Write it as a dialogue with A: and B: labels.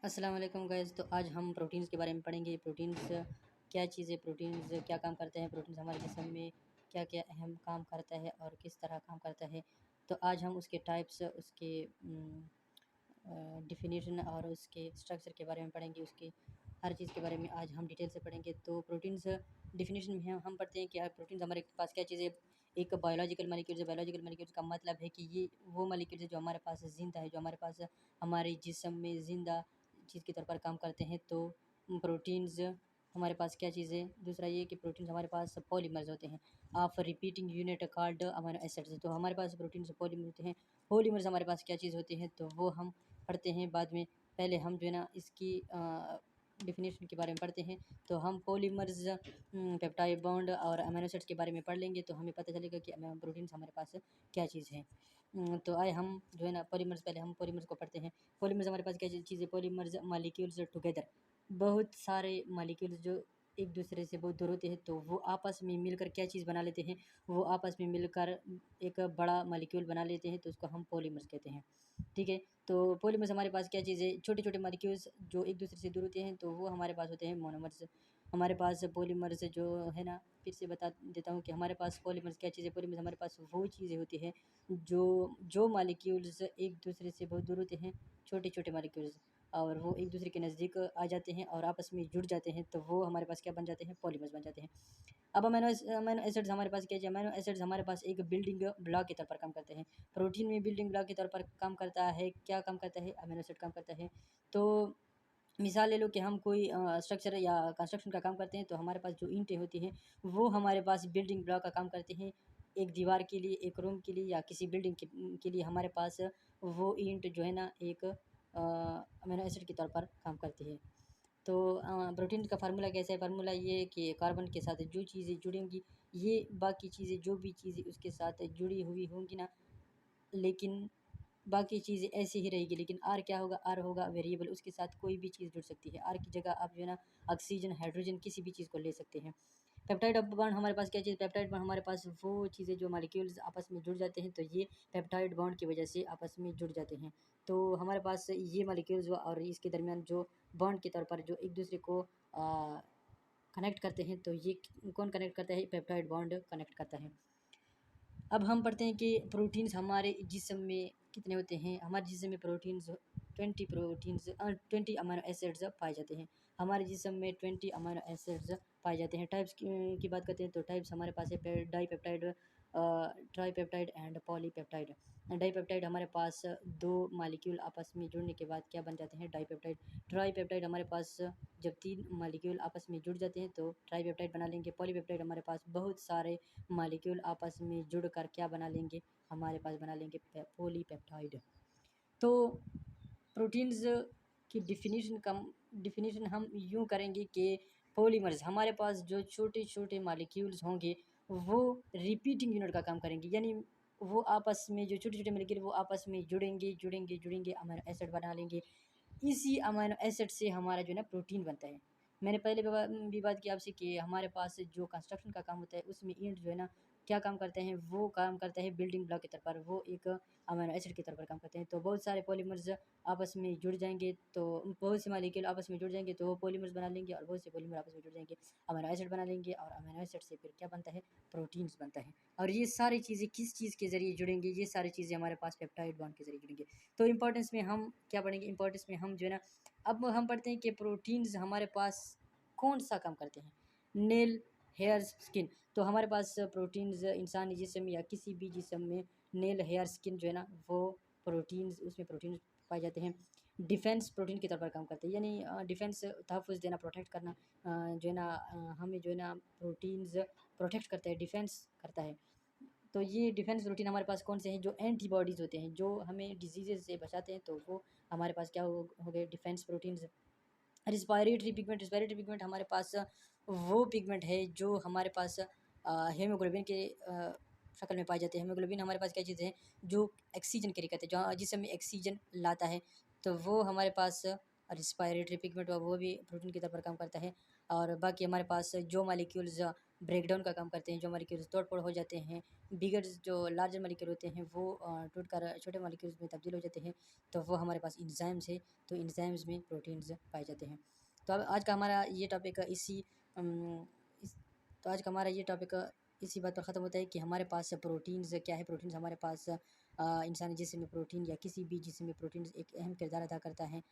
A: अस्सलाम वालेकुम गाइस। तो आज हम प्रोटीन्स के बारे में पढ़ेंगे। प्रोटीन्स क्या चीज़ है, प्रोटीन्स क्या काम करते हैं, प्रोटीन्स हमारे जिस्म में क्या क्या अहम काम करता है और किस तरह काम करता है। तो आज हम उसके टाइप्स, उसके डिफिनीशन और उसके स्ट्रक्चर के बारे में पढ़ेंगे। उसकी हर चीज़ के बारे में आज हम डिटेल से पढ़ेंगे। तो प्रोटीन्स डिफिनीशन में हम पढ़ते हैं कि प्रोटीन्स हमारे पास क्या चीज़ है। एक बायोलॉजिकल मॉलिक्यूल्स है। बायोलॉजिकल मॉलिक्यूल्स का मतलब है कि ये वो मॉलिक्यूल्स है जो हमारे पास ज़िंदा है, जो हमारे पास हमारे जिस्म में ज़िंदा चीज़ के तौर पर काम करते हैं। तो प्रोटीन्स हमारे पास क्या चीज़ है। दूसरा ये कि प्रोटीन्स हमारे पास पॉलीमर्स होते हैं of repeating unit called amino acids. तो हमारे पास प्रोटीन्स पॉलीमर होते हैं। पॉलीमर्स हमारे पास क्या चीज़ होती है, तो वो हम पढ़ते हैं बाद में। पहले हम जो है ना इसकी डिफिनीशन के बारे में पढ़ते हैं। तो हम पॉलीमर्स, पेप्टाइड बॉन्ड और अमीनो एसिड्स के बारे में पढ़ लेंगे तो हमें पता चलेगा कि प्रोटीन्स हमारे पास क्या चीज़ है। तो आए हम जो है ना पॉलीमर्स, पहले हम पॉलीमर्स को पढ़ते हैं। पॉलीमर्स हमारे पास क्या चीज़ है। पॉलीमर्स मॉलिक्यूल्स टुगेदर, बहुत सारे मॉलिक्यूल्स जो एक दूसरे से बहुत दूर होते हैं तो वो आपस में मिलकर क्या चीज़ बना लेते हैं, वो आपस में मिलकर एक बड़ा मॉलिक्यूल बना लेते हैं, तो उसको हम पॉलीमर्स कहते हैं। ठीक है। तो पॉलीमर्स हमारे पास क्या चीज़ है। छोटे छोटे मॉलिक्यूल्स जो एक दूसरे से दूर होते हैं तो वो हमारे पास होते हैं मोनोमर्स। हमारे पास पॉलीमर्स जो है ना, फिर से बता देता हूँ कि हमारे पास पॉलीमर्स क्या चीज़ है। पॉलीमर्स हमारे पास वो चीज़ें होती है जो मॉलिक्यूल्स एक दूसरे से बहुत दूर होते हैं, छोटे छोटे मॉलिक्यूल्स, और वो एक दूसरे के नज़दीक आ जाते हैं और आपस में जुड़ जाते हैं, तो वो हमारे पास क्या बन जाते हैं, पॉलीमर्स बन जाते हैं। अब अमीनो एसिड्स हमारे पास क्या है। अमीनो एसिड्स हमारे पास एक बिल्डिंग ब्लॉक के तौर पर काम करते हैं। प्रोटीन में बिल्डिंग ब्लॉक के तौर पर काम करता है। क्या काम करता है, अमीनो एसिड काम करता है। तो मिसाल ले लो कि हम कोई स्ट्रक्चर या कंस्ट्रक्शन का काम करते हैं तो हमारे पास जो ईंटें होती हैं वो हमारे पास बिल्डिंग ब्लॉक का काम करते हैं। एक दीवार के लिए, एक रूम के लिए या किसी बिल्डिंग के लिए हमारे पास वो ईंट जो है ना एक अमीनो एसिड के तौर पर काम करती है। तो प्रोटीन का फार्मूला कैसा है। फार्मूला ये है कि कार्बन के साथ जो चीज़ें जुड़ेंगी, ये बाकी चीज़ें, जो भी चीज़ें उसके साथ जुड़ी हुई होंगी ना, लेकिन बाकी चीज़ें ऐसी ही रहेगी, लेकिन आर क्या होगा, आर होगा वेरिएबल। उसके साथ कोई भी चीज़ जुड़ सकती है। आर की जगह आप जो है ना ऑक्सीजन, हाइड्रोजन, किसी भी चीज़ को ले सकते हैं। पेप्टाइड बॉन्ड हमारे पास क्या चीज़। पेप्टाइड बॉन्ड हमारे पास वो चीज़ें जो मॉलिक्यूल्स आपस में जुड़ जाते हैं, तो ये पेप्टाइड बॉन्ड की वजह से आपस में जुड़ जाते हैं। तो हमारे पास ये मॉलिक्यूल्स और इसके दरमियान जो बॉन्ड के तौर पर जो एक दूसरे को कनेक्ट करते हैं, तो ये कौन कनेक्ट करता है, पेप्टाइड बॉन्ड कनेक्ट करता है। अब हम पढ़ते हैं कि प्रोटीन्स हमारे जिस्म में कितने होते हैं। हमारे जिस्म में प्रोटीन्स 20 अमीनो एसिड्स पाए जाते हैं। हमारे जिस्म में 20 अमीनो एसिड्स पाए जाते हैं। टाइप्स की बात करते हैं तो टाइप्स हमारे पास है dipeptide, tripeptide and polypeptide. Dipeptide हमारे पास दो मॉलिक्यूल आपस में जुड़ने के बाद क्या बन जाते हैं, डाईपेप्टाइड। ट्राईपेप्टाइड हमारे पास जब 3 मॉलिक्यूल आपस में जुड़ जाते हैं तो ट्राईपेप्टाइड बना लेंगे। पॉलीपेप्टाइड हमारे पास बहुत सारे मॉलिक्यूल आपस में जुड़कर क्या बना लेंगे, हमारे पास बना लेंगे पॉलीपेप्टाइड। तो प्रोटीन्स की डिफिनीशन हम यूँ करेंगे कि पॉलीमर्स हमारे पास जो छोटे छोटे मॉलिक्यूल्स होंगे वो रिपीटिंग यूनिट का काम करेंगे, यानी वो आपस में जो छोटे छोटे मॉलिक्यूल वो आपस में जुड़ेंगे जुड़ेंगे जुड़ेंगे, अमीनो एसिड बना लेंगे। इसी अमीनो एसिड से हमारा जो है ना प्रोटीन बनता है। मैंने पहले भी बात की आपसे कि हमारे पास जो कंस्ट्रक्शन का काम होता है उसमें ईंट जो है ना क्या काम करते हैं, वो काम करता है बिल्डिंग ब्लॉक के तौर पर, वो एक अमीनो एसिड के तौर पर काम करते हैं। तो बहुत सारे पॉलीमर्स आपस में जुड़ जाएंगे, तो बहुत से मॉलिक्यूल आपस में जुड़ जाएंगे तो वो पॉलीमर्स बना लेंगे, और बहुत से पॉलीमर आपस में जुड़ जाएंगे, अमीनो एसिड बना लेंगे, और अमीनो एसिड से फिर क्या बनता है, प्रोटीन्स बनता है। और ये सारी चीज़ें किस चीज़ के ज़रिए जुड़ेंगी, ये सारी चीज़ें हमारे पास पेप्टाइड बॉन्ड के ज़रिए जुड़ेंगे। तो इंपॉर्टेंस में हम क्या पढ़ेंगे, इंपॉर्टेंस में हम जो है ना अब हम पढ़ते हैं कि प्रोटीन्स हमारे पास कौन सा काम करते हैं। Nail, hair, skin. तो हमारे पास प्रोटीन्स इंसानी जिस्म या किसी भी जिस्म में नेल, हेयर, स्किन जो है ना वो प्रोटीन्स, उसमें प्रोटीन्स पाए जाते हैं। डिफेंस प्रोटीन के तौर पर काम करते हैं, यानी डिफेंस, तहफ़्फ़ुज़ देना, प्रोटेक्ट करना, जो है ना हमें जो है ना प्रोटीन्स प्रोटेक्ट करता है, डिफेंस करता है। तो ये डिफेंस प्रोटीन हमारे पास कौन से हैं, जो एंटीबॉडीज़ होते हैं, जो हमें डिजीज़ से बचाते हैं, तो वो हमारे पास क्या हो गए, डिफेंस प्रोटीन्स। रिस्पायरेटरी पिगमेंट हमारे पास वो पिगमेंट है जो हमारे पास हीमोग्लोबिन के शक्ल में पाए जाते हैं। हीमोग्लोबिन हमारे पास क्या चीज़ है, जो ऑक्सीजन कैरी करते हैं, जो जिसमें ऑक्सीजन लाता है, तो वो हमारे पास रिस्पायरेटरी पिगमेंट वो भी प्रोटीन के तौर पर काम करता है। और बाकी हमारे पास जो मालिक्यूल्स ब्रेकडाउन का काम करते हैं। जो मॉलिक्यूल्स तोड़-फोड़ हो जाते हैं, बिगड़ जो लार्जर मॉलिक्यूल होते हैं वो टूट कर छोटे मॉलिक्यूल्स में तब्दील हो जाते हैं, तो वो हमारे पास एंजाइम्स है, तो एंजाइम्स में प्रोटीन्स पाए जाते हैं। तो अब आज का हमारा ये टॉपिक इस तो आज का हमारा ये टॉपिक इसी बात पर ख़त्म होता है कि हमारे पास प्रोटीन्स क्या है। प्रोटीन्स हमारे पास इंसानी जिस्म में प्रोटीन या किसी भी जिस्म में प्रोटीन्स एक अहम किरदार अदा करता है।